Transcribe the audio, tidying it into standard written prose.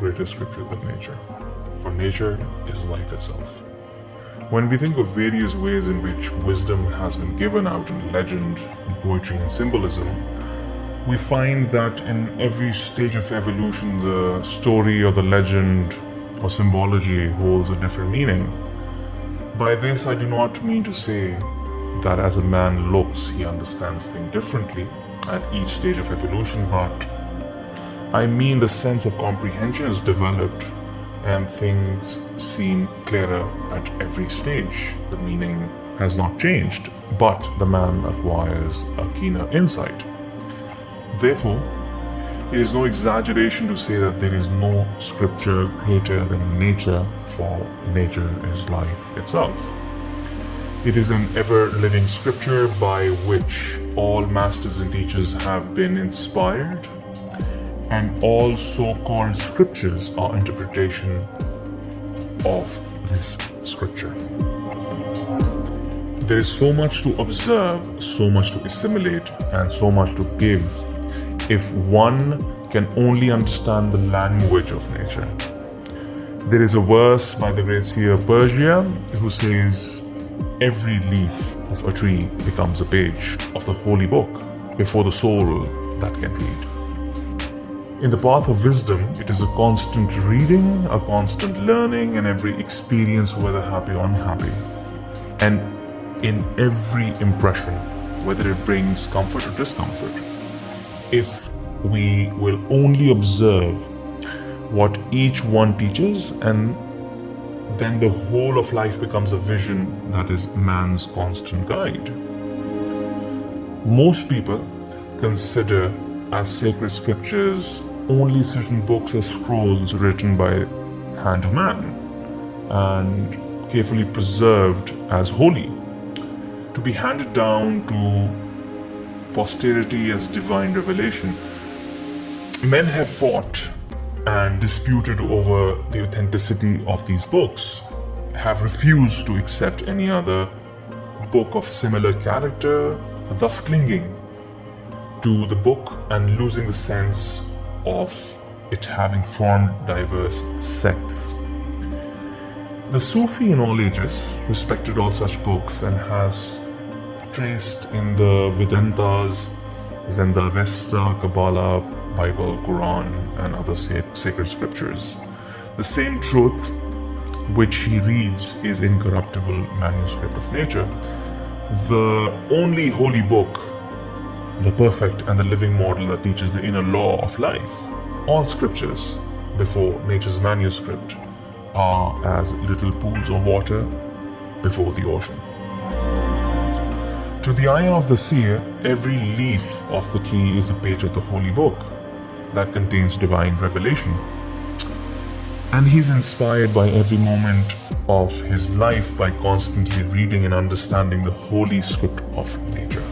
greater scripture than nature, for nature is life itself. When we think of various ways in which wisdom has been given out in legend, in poetry and symbolism, we find that in every stage of evolution, the story or the legend or symbology holds a different meaning. By this, I do not mean to say that as a man looks, he understands things differently at each stage of evolution, but I mean the sense of comprehension is developed and things seem clearer at every stage. The meaning has not changed, but the man acquires a keener insight. Therefore, it is no exaggeration to say that there is no scripture greater than nature, for nature is life itself. It is an ever-living scripture by which all masters and teachers have been inspired, and all so-called scriptures are interpretation of this scripture. There is so much to observe, so much to assimilate, and so much to give if one can only understand the language of nature. There is a verse by the great seer Persia who says, "Every leaf of a tree becomes a page of the holy book before the soul that can read." In the path of wisdom, it is a constant reading, a constant learning, and every experience, whether happy or unhappy. And in every impression, whether it brings comfort or discomfort, if we will only observe what each one teaches, and then the whole of life becomes a vision that is man's constant guide. Most people consider as sacred scriptures only certain books or scrolls written by hand of man and carefully preserved as holy, to be handed down to posterity as divine revelation. Men have fought and disputed over the authenticity of these books, have refused to accept any other book of similar character, thus clinging to the book and losing the sense of it having formed diverse sects. The Sufi in all ages respected all such books and has traced in the Vedantas, Zend-Avesta, Kabbalah, Bible, Quran, and other sacred scriptures. The same truth which he reads is incorruptible manuscript of nature. The only holy book, the perfect and the living model that teaches the inner law of life. All scriptures, before nature's manuscript, are as little pools of water before the ocean. To the eye of the seer, every leaf of the tree is a page of the holy book that contains divine revelation. And he's inspired by every moment of his life by constantly reading and understanding the holy script of nature.